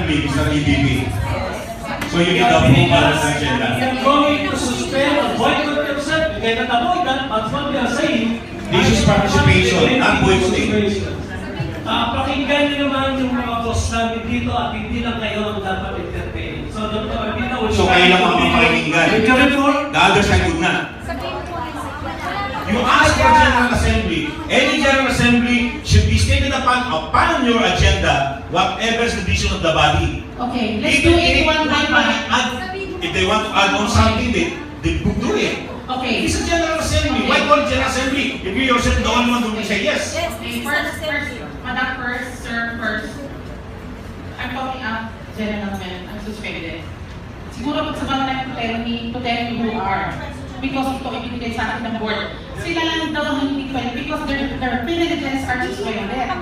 Assembly, Mr. EDP. So you need the approval of the agenda. We are going to suspend, avoid consent. You cannot avoid that, but what we are saying, This is participation, not wasting. Pakinggan niyo naman yung mga boss namin dito at hindi lang kayo ang dapat intervene. So, Dr. Arbita, So kayo lang ang mapakinggan. The other side would not. You ask for General Assembly. Any General Assembly should be stated upon your agenda whatever is the decision of the body. Okay, let's do it one by one. If they want to add on something, they could do it. Okay. It's a General Assembly. Okay. Why call it General Assembly if you yourself the only one who will say yes? Okay, Madam first, sir, first. I'm talking up General Man. I'm suspended. Siguro pag sa mga nag-tell me who are. Because ito ibinigay sa akin ng board. Sila lang daw ang hindi pwede because their privileges are suspended.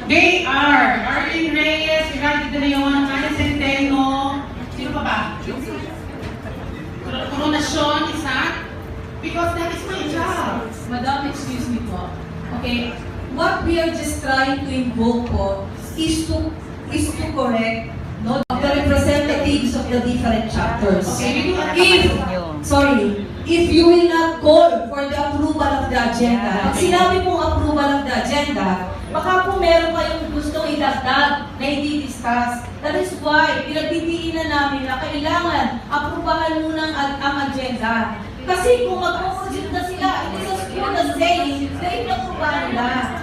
They are Arlene Reyes, Ricardo De Leon, Ana Centeno, sino pa ba? Coronation, isa? Because that is my job. Madam, excuse me po. Okay, what we are just trying to invoke po is to correct no, the representatives of the different chapters. Okay, If you will not call for the approval of the agenda, pag sinabi pong approval of the agenda, baka po meron kayong gustong idagdag na i-discuss. That is why, pinagtitiinan namin na kailangan aprubahan muna ang agenda. Kasi kung mag-proceed na sila, it is as good as saying, dahil naprubahan nila.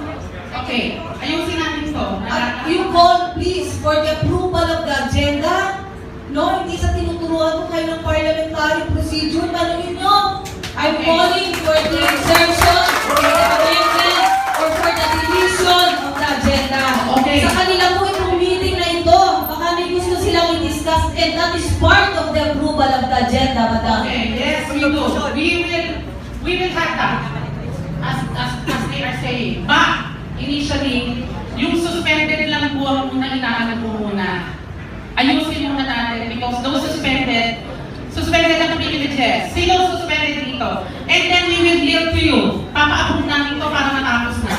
Okay, ayusin natin ito. You call please for the approval of the agenda. No, hindi sa tinuturuan ko kayo ng parliamentary procedure. Tanungin nyo, I'm calling for the insertion, for the amendment, or for the deletion of the agenda. Okay. Sa kanila po itong meeting na ito, baka may gusto silang i-discuss, and that is part of the approval of the agenda, madam. Okay, yes, we do. We will have that, as they are saying. But, initially, yung suspended lang po ang muna inaanap po muna. Ayusin muna natin because those suspended ang privileges. Sino suspended dito? And then we will yield to you. Papa-approve namin ito para matapos na.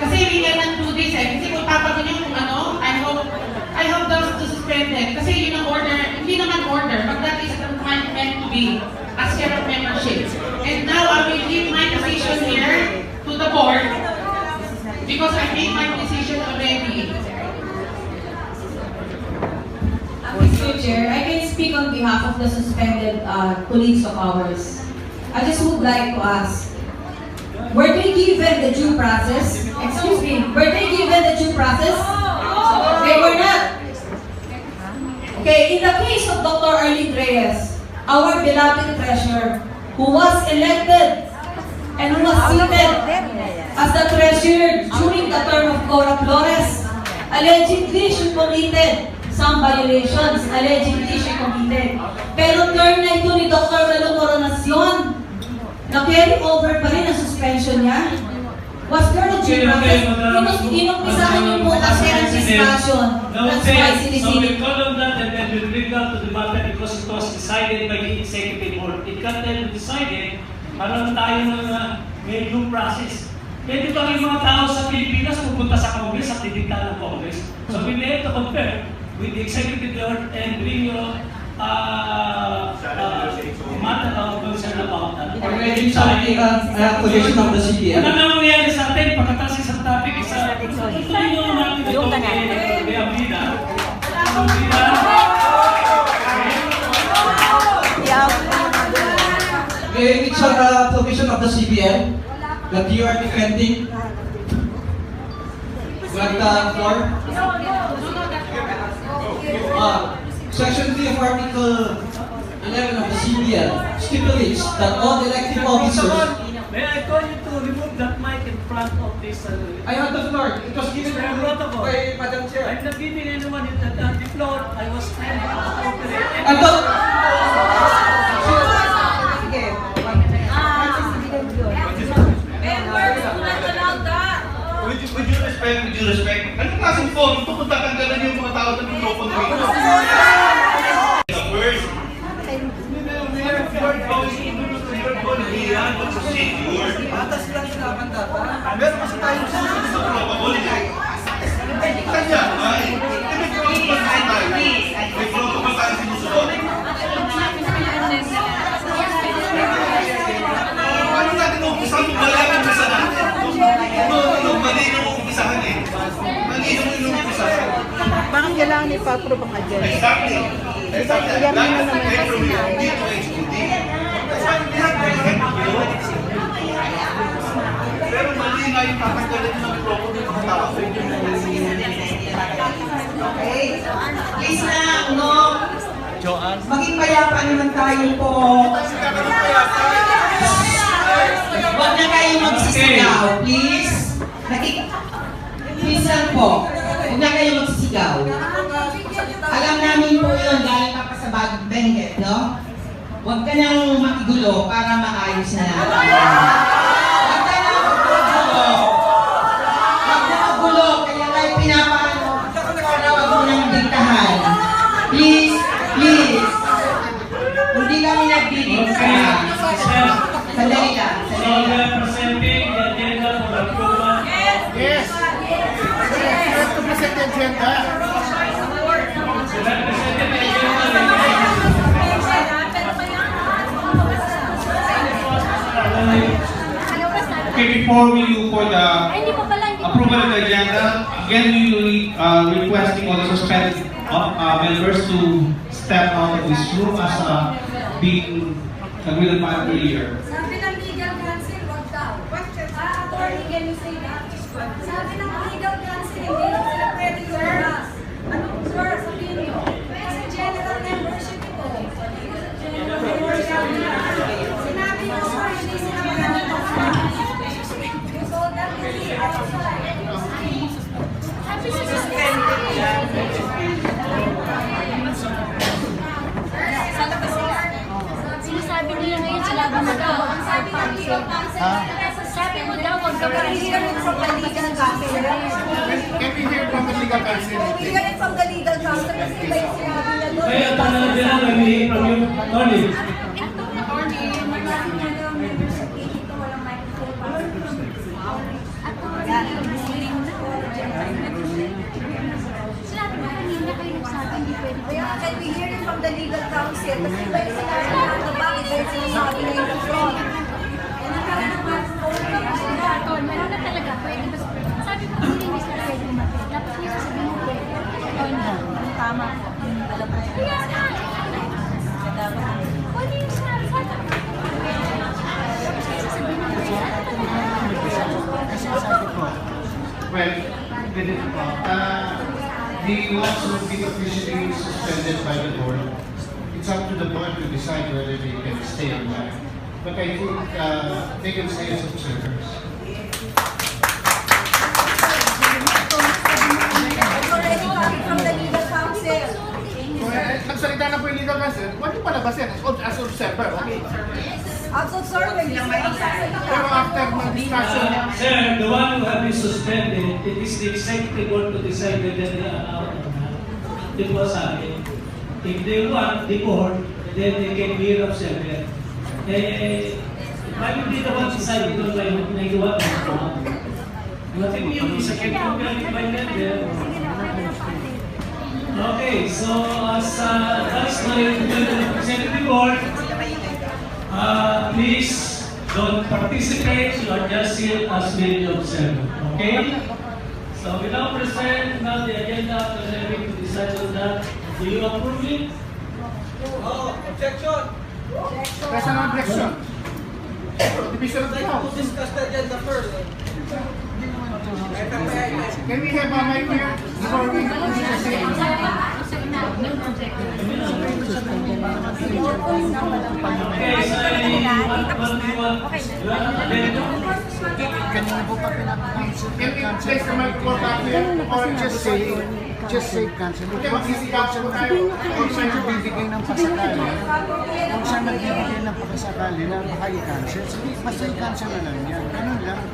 Kasi we cannot do this eh. Kasi kung papagunin nyo kung ano, I hope those to suspended. Kasi yun ang order, hindi naman order, but that is meant to be as chair of membership. And now I will give my position here to the board because I made my decision already. Mr. Chair, I can speak on behalf of the suspended colleagues of ours. I just would like to ask, were they given the due process? Excuse me, were they given the due process? They were not. Okay, in the case of Dr. Arlene Reyes, our beloved treasurer, who was elected and who was seated as the treasurer during the term of Cora Flores, allegedly she committed some violations, allegedly she committed. Pero term na ito ni Dr. Lalo Coronacion, na-carry over pa rin ang suspension niya. Was there a due process? Inumpisahan niyo po kasi ang discussion. That's why sinisili. So we call on that and then we bring that to the matter because it was decided by the executive board. It got then decided, parang tayo na may due process. Pwede ba yung mga tao sa Pilipinas pupunta sa Congress at didikta ng Congress? So we need to compare with the executive board and bring your matter of concern about that. Already talking position of the CBN. Ano na mangyayari sa atin pagkatapos isang topic, tuloy nyo namin ito kay Abida. Which provision of the CBN that you are defending? What floor? Section 3 of Article 11 of the CBN stipulates that all elected officers... May I call you to remove that mic in front of this... I have the floor. It was given by Madam Chair. I'm not giving anyone the floor. I was trying to cooperate. And the... With due respect, anong klaseng forum ito kung tatanggalan yung mga tao ng mikropono dito? First, we're going here to procedure. Batas lang sinapan dapat. Meron kasi tayong susunod sa protocol. Kanya, kailangan ipa-approve ang agenda. Exactly. Exactly. Yan na naman That's kasi from na. HOD to HOD. That's why we have Pero mali nga yung tatanggalin ng microphone ng mga tao. Okay. Please na, maging payapa naman tayo po. Huwag na kayo magsisigaw, please. Please lang po. Huwag na kayo magsisigaw. Alam namin po yun, galing ka pa sa bagong Benguet, no? Huwag ka nang makigulo para maayos na natin. Huwag ka nang magulo. Huwag na magulo, kaya kayo pinapaano para huwag mo nang diktahan. Please, please. Hindi kami nagdidikta. Sandali lang. So we are presenting the agenda for approval. Yes. Yes, to present the agenda. So we are presenting the agenda. Okay, before we move for the approval of the agenda, again we will be requesting all the suspended members to step out of this room as being agreed upon earlier. Sabi ng legal counsel, wag daw. Attorney, can you say that? Sabi ng legal counsel, hindi lang sila pwede lumabas. Ano, sir, sabihin niyo. Kasi general membership ito. General membership. Sinabi niyo, sir, hindi sila magandang. You told them to be outside. Sabi sa Sinasabi nila ngayon sila ba na daw? Ang sabi ng legal counsel, sabi mo daw, huwag ka pa rin Can we hear from the legal counsel? Hearing from the legal counsel kasi iba yung sinabi nila doon. Kaya tanong nila nag-hear from you, Tony. Attorney, marami niya daw membership dito, walang microphone pa. Sinabi mo kanina kayo nagsabi, hindi pwede pa. Kaya can we hear it from the legal counsel? Kasi iba yung sinabi nila, bakit ba yung sinasabi na yung front? Kaya nagkaroon ng microphone pa. Meron na talaga, pwede ba? Sabi ko hindi hindi sila pwede umatid. Dapat niya sasabihin mo pwede. Tama po. Kaya nga. Pwede yung sinabi sa akin. Sasabihin mo pwede. Well, ganito po. The ones who have been officially suspended by the board, it's up to the board to decide whether they can stay or not. But I think they can stay as observers. It's already coming from the legal counsel. Nagsalita na po yung legal counsel, huwag yung palabasin as observer, okay? As observer, hindi sila magsasalita. Pero after ng discussion, Sir, the one who have been suspended, it is the executive board to decide whether they are out or not. Di po sabi. If they want the board, then they can be observer. Why would be the one deciding on my nagawa ko? Nothing new, isa can compare by member. Okay, so as that's my representative board, please don't participate, you are just here as being observer. Okay? So we now present now the agenda after having to decide on that. Do you approve it? Objection! personal objection. Division of the House. Discuss the agenda first. Can we have a mic here before we proceed? Okay, so what do you want? Can we place the mic for back here? Or Just say cancel. Okay, magsisigaw po tayo. Kung saan nagbibigay ng pasakali, kung saan nagbibigay ng pasakali na baka i-cancel, sige, basta i-cancel na lang yan. Ganun lang.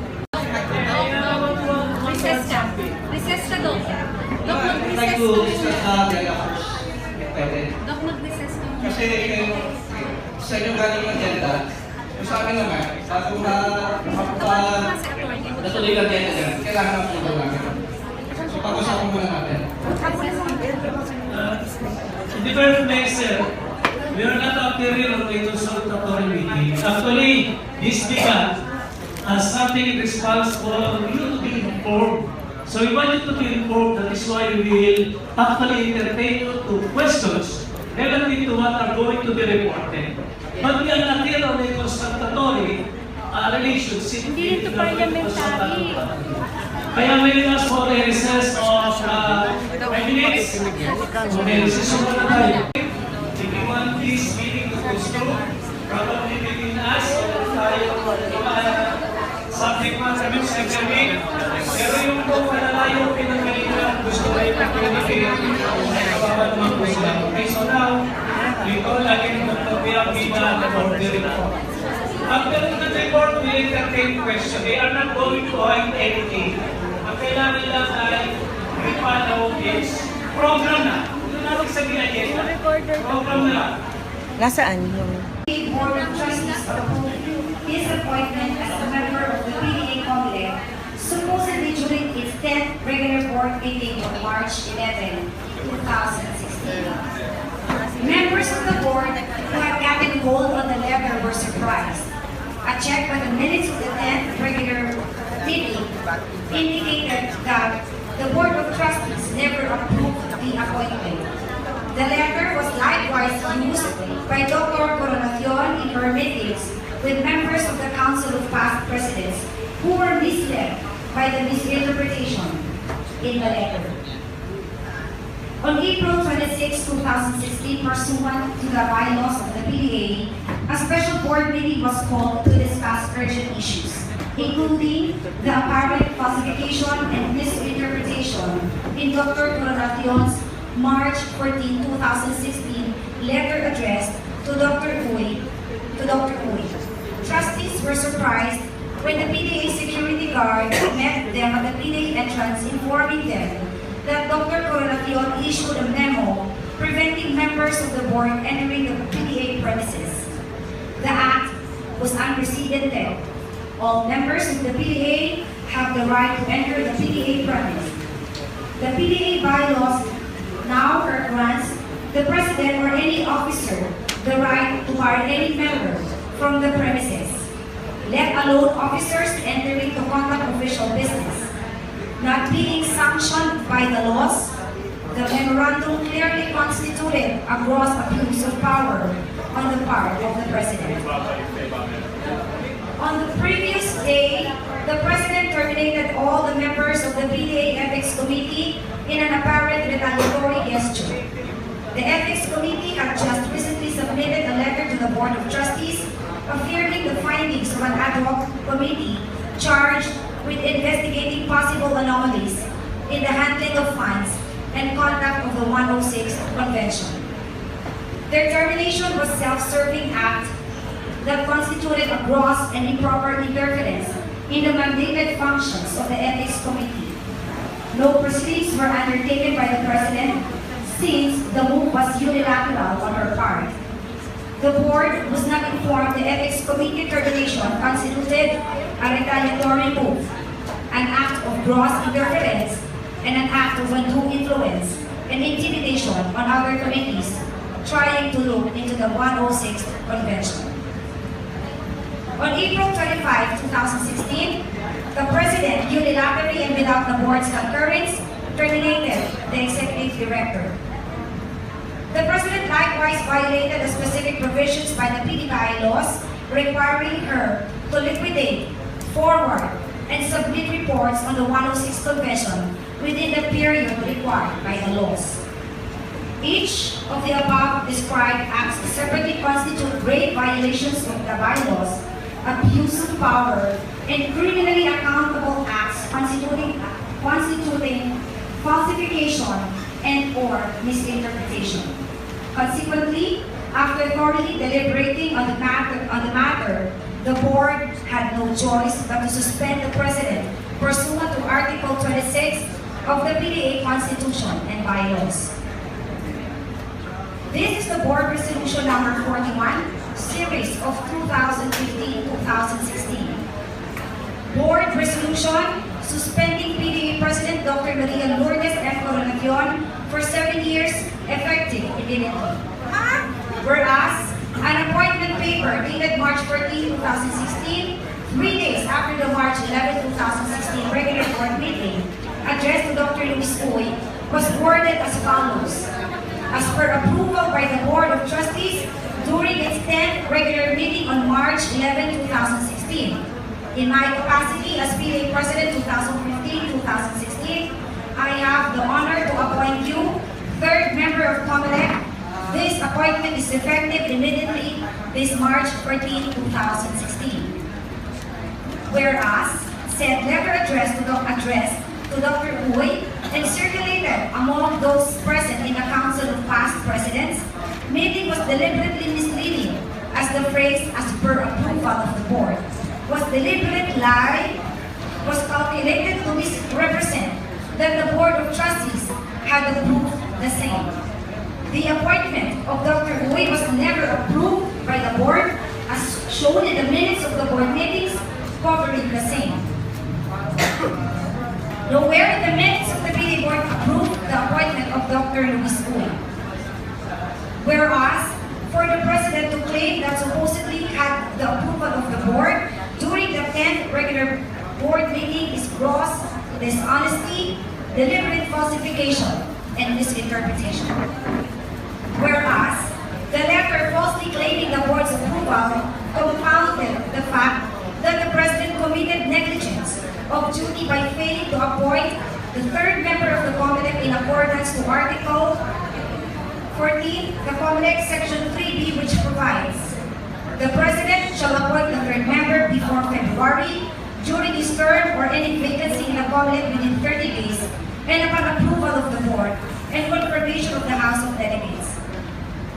Recess ka. Recess ka, Dok. Dok, I'd like mag-recess to ka. discuss the agenda first. If pwede. Dok, mag-recess ka. Kasi sa inyo galing yung agenda, yung sa akin naman, bago natuloy lang yung agenda, kailangan ng approval namin. So pag-usapan muna natin. In the first place, sir, we are not appearing on a consultatory meeting. Actually, this began as something in response for you to be informed So we want you to be informed. That is why we will actually entertain you to questions relative to what are going to be reported. But we are not here on a consultatory relationship. Hindi ito parliamentary. Kaya may ask for a recess of 5 minutes. So may recess of na tayo. If you want this meeting to construe, probably between us, tayo subject matter sa examine. Pero yung po malalayo pinanggalingan, gusto na ipag-communicate, ay kababan naman po sila. Okay, so now, we call again Dr. Piapina for the report. After the report, we entertain question. They are not going to hide anything. Ang kailangan lang ay ipanaw is program na. Ito natin sabihin agenda. Program na lang. Nasaan yung... The Board of Trustees approved his appointment as a member of the PDA Committee, supposedly during its 10th regular board meeting on March 11, 2016. Members of the board who had gotten hold of the letter were surprised. A check by the minutes of the 10th regular meeting indicated that the Board of Trustees never approved the appointment. The letter was likewise used by Dr. Coronacion in her meetings with members of the Council of Past Presidents who were misled by the misinterpretation in the letter. On April 26, 2016, pursuant to the bylaws of the PDA, a special board meeting was called to discuss urgent issues, including the apparent falsification and misinterpretation in Dr. Coronacion's March 14, 2016 letter addressed to Dr. Uy. Trustees were surprised when the PDA security guard met them at the PDA entrance, informing them that Dr. Coronacion issued a memo preventing members of the board entering the PDA premises. The act was unprecedented. All members of the PDA have the right to enter the PDA premise. The PDA bylaws now grants the president or any officer the right to bar any member from the premises, let alone officers entering to conduct official business. Not being sanctioned by the laws, the memorandum clearly constituted a gross abuse of power on the part of the president. On the previous day, the president terminated all the members of the PDA Ethics Committee in an apparent retaliatory gesture. The Ethics Committee had just recently submitted a letter to the Board of Trustees affirming the findings of an ad hoc committee charged with investigating possible anomalies in the handling of funds and conduct of the 106 Convention. Their termination was a self-serving act that constituted a gross and improper interference in the mandated functions of the Ethics Committee. No proceedings were undertaken by the President since the move was unilateral on her part. The board was not informed the Ethics Committee termination constituted a retaliatory move, an act of gross interference, and an act of undue influence and intimidation on other committees trying to look into the 106th Convention. On April 25, 2016, the President unilaterally and without the board's concurrence terminated the Executive Director. The President likewise violated the specific provisions by the PDI laws requiring her to liquidate, forward, and submit reports on the 106 Convention within the period required by the laws. Each of the above described acts separately constitute grave violations of the bylaws, abuse of power, and criminally accountable acts constituting falsification and/or misinterpretation. Consequently, after thoroughly deliberating on the matter, the board had no choice but to suspend the President pursuant to Article 26 of the PDA Constitution and bylaws. This is the Board Resolution number 41, series of 2015-2016. Board Resolution suspending PDA President Dr. Maria Lourdes F. Coronacion for 7 years effective immediately. Whereas, an appointment paper dated March 14, 2016, 3 days after the March 11, 2016 regular board meeting, addressed to Dr. Luis Uy was worded as follows. As per approval by the Board of Trustees during its 10th regular meeting on March 11, 2016. In my capacity as PDA President 2015-2016, I have the honor to appoint you third member of COMELEC. This appointment is effective immediately this March 14, 2016. Whereas, said letter addressed to Dr. Uy and circulated among those present in the Council of Past Presidents, meeting was deliberately misleading as the phrase "as per approval of the board" was deliberate lie, was calculated to misrepresent that the Board of Trustees had approved the same. The appointment of Dr. Uy was never approved by the board as shown in the minutes of the board meetings covering the same. Nowhere in the minutes of the PDA board approved the appointment of Dr. Luis Uy. Whereas, for the President to claim that supposedly had the approval of the board during the 10th regular board meeting is gross dishonesty, deliberate falsification, and misinterpretation. Whereas, the letter falsely claiming the board's approval compounded the fact that the President committed negligence of duty by failing to appoint the third member of the COMELEC in accordance to Article 14, the COMELEC Section 3B, which provides, the President shall appoint the third member before February during his term or any vacancy in the COMELEC within 30 days and upon approval of the board and confirmation of the House of Delegates.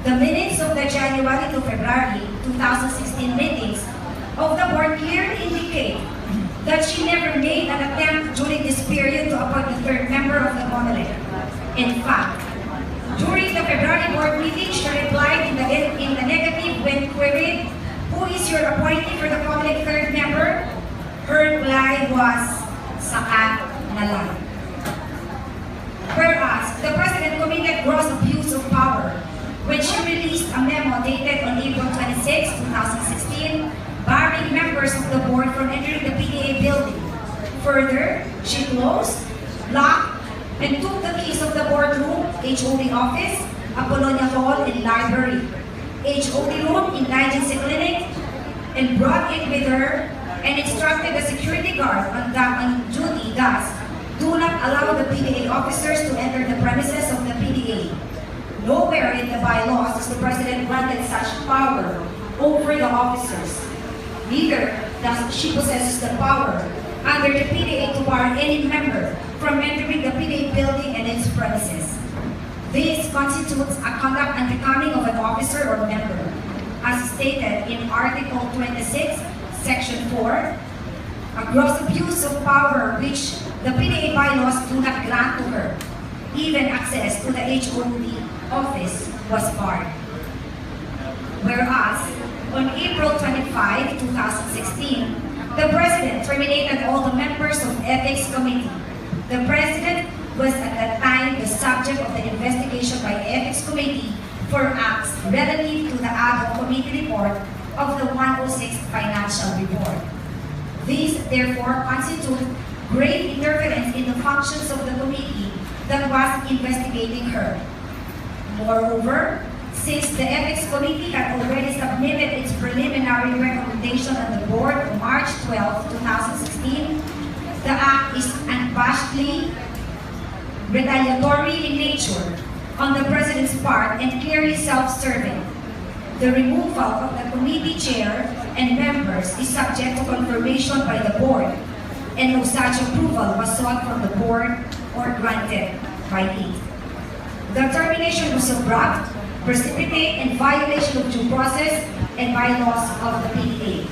The minutes of the January to February 2016 meetings of the board clearly indicate that she never made an attempt during this period to appoint the third member of the COMELEC. In fact, during the February board meeting, she replied in the negative when queried, "Who is your appointee for the COMELEC third member?" Her reply was, "Saka na lang." Whereas, the President committed gross abuse of power when she released a memo dated on April 26, 2016, barring members of the board from entering the PDA building. Further, she closed, locked, and took the keys of the boardroom, HOD office, Apollonia Hall, and library, HOD room in Digency Clinic, and brought it with her and instructed the security guard on duty, thus, do not allow the PDA officers to enter the premises of the PDA. Nowhere in the bylaws does the President granted such power over the officers. Neither does she possess the power under the PDA to bar any member from entering the PDA building and its premises. This constitutes a conduct unbecoming of an officer or member, as stated in Article 26, Section 4, a gross abuse of power which the PDA bylaws do not grant to her. Even access to the HOD office was barred. Whereas, on April 25, 2016, the President terminated all the members of Ethics Committee. The President was at that time the subject of the investigation by Ethics Committee for acts relative to the ad hoc committee report of the 106th Financial Report. These, therefore, constitute grave interference in the functions of the committee that was investigating her. Moreover, since the Ethics Committee had already submitted its preliminary recommendation on the board on March 12, 2016, the act is unabashedly retaliatory in nature on the President's part and clearly self-serving. The removal of the committee chair and members is subject to confirmation by the board, and no such approval was sought from the board or granted by it. The termination was abrupt, precipitate, and violation of due process and bylaws of the PDA.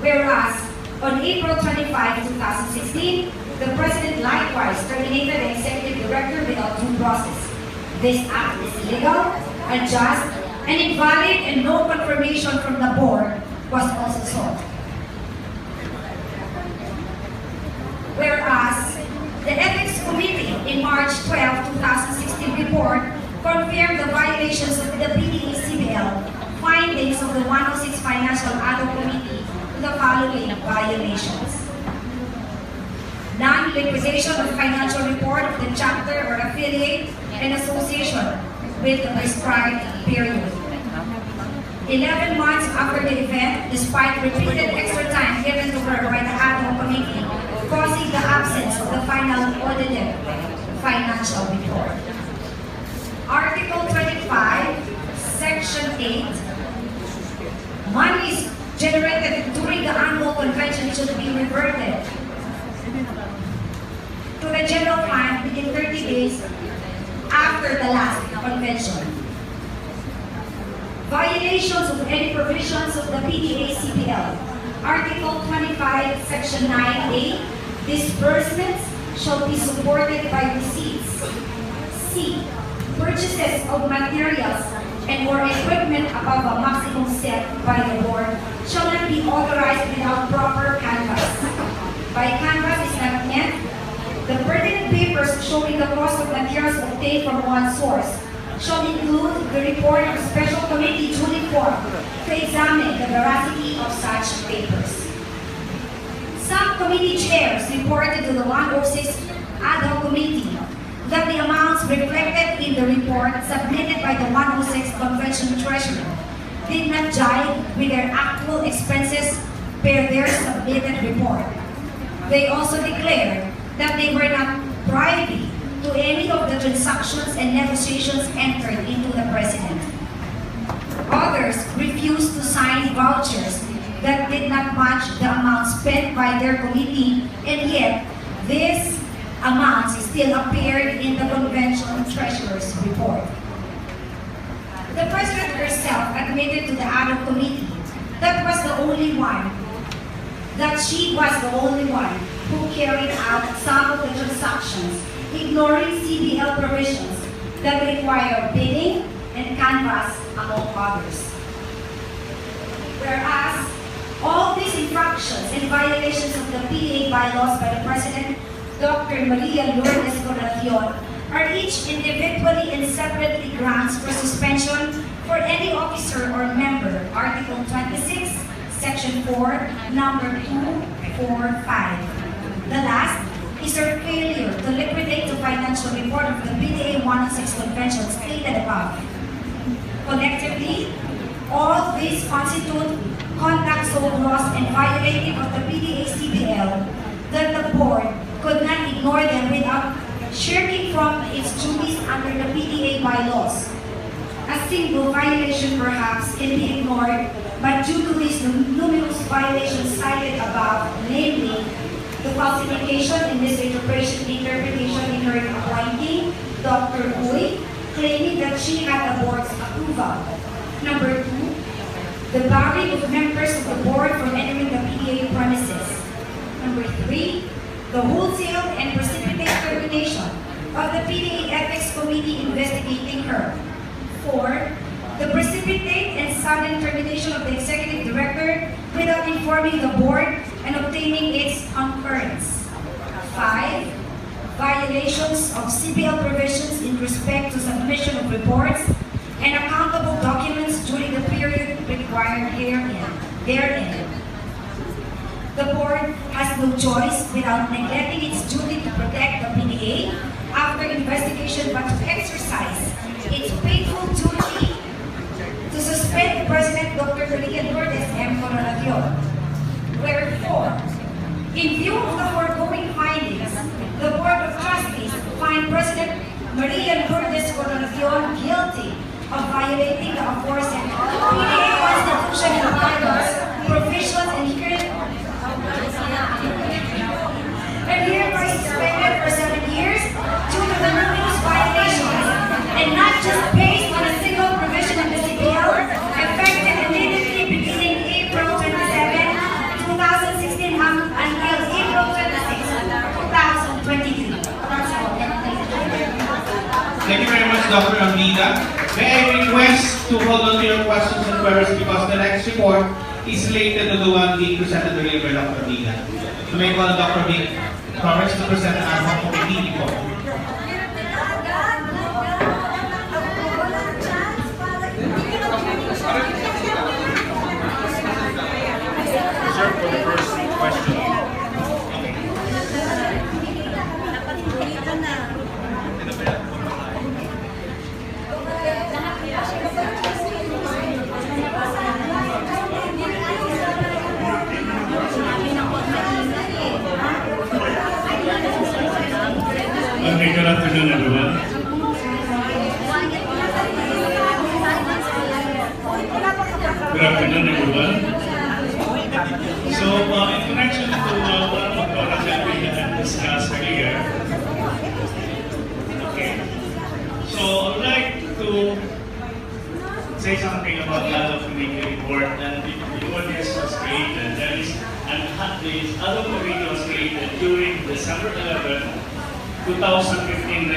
Whereas, on April 25, 2016, the President likewise terminated the Executive Director without due process. This act is illegal, unjust, and invalid, and no confirmation from the board was also sought. Whereas, the Ethics Committee in March 12, 2016 report confirmed the violations of the PDA CBL findings of the 106 Financial Ad hoc Committee to the following violations. liquidation of financial report of the chapter or affiliate and association with the prescribed period. 11 months after the event, despite repeated extra time given to her by the ad hoc committee, causing the absence of the final audited financial report. Article 25, Section 8, monies generated during the annual convention should be reverted to the general fund within 30 days after the last convention. Violations of any provisions of the PDA CPL. Article 25, Section 9A, disbursements shall be supported by receipts. C. Purchases of materials and or equipment above a maximum set by the board shall not be authorized without proper canvas. By canvas is not meant the pertinent papers showing the cost of materials obtained from one source shall include the report of a special committee duly formed to examine the veracity of such papers. Some committee chairs reported to the 106 ad hoc committee that the amounts reflected in the report submitted by the 106 convention treasurer did not jive with their actual expenses per their submitted report. They also declared that they were not privy to any of the transactions and negotiations entered into the president. Others refused to sign vouchers that did not match the amount spent by their committee, and yet these amounts still appeared in the convention treasurer's report. The president herself admitted to the ad hoc committee that she was the only one who carried out some of the transactions, ignoring CBL provisions that require bidding and canvas, among others. Whereas, all these infractions and violations of the PDA bylaws by the President, Dr. Maria Lourdes Conacion, are each individually and separately grounds for suspension for any officer or member, Article 26, Section 4, Number 2, 4, 5. The last is her failure to liquidate the financial report of the PDA 106 convention stated above. Collectively, all these constitute conduct so gross and violative of the PDA CBL that the board could not ignore them without shirking from its duties under the PDA bylaws. A single violation perhaps can be ignored, but due to these numerous violations cited above, namely the falsification and misinterpretation in her appointing Dr. Uy, claiming that she had the board's approval. Number 2, the barring of members of the board from entering the PDA premises. Number 3, the wholesale and precipitate termination of the PDA Ethics Committee investigating her. 4, the precipitate and sudden termination of the Executive Director without informing the board and obtaining its concurrence. 5, violations of CBL provisions in respect to submission of reports and accountable documents during the period required therein. The board has no choice without neglecting its duty to protect the PDA after investigation but to exercise its painful duty to suspend President Dr. Maria Lourdes M. Conacion. Wherefore, in view of the foregoing findings, the Board of Trustees find President Maria Lourdes Conacion guilty of violating the aforesaid PDA Constitution and bylaws, provisions, and hereby suspended for 7 years due to the numerous violations, and not just based on a single provision of the CBL, effective immediately beginning April 27, 2016 until April 26, 2023. Thank you very much, Dr. Amida. May I request to hold on to your questions and queries because the next report is slated to the one being presented earlier by Dr. Amida. So may I call Dr. Vic Torres to present the ad hoc committee report. Reserved for the first question. Okay, good afternoon, everyone. Good afternoon, everyone. So, in connection to one of the products that we had discussed earlier, okay. So, I would like to say something about the other committee report and the ordinance was created. That is, and the other committee was created during December 11, 2015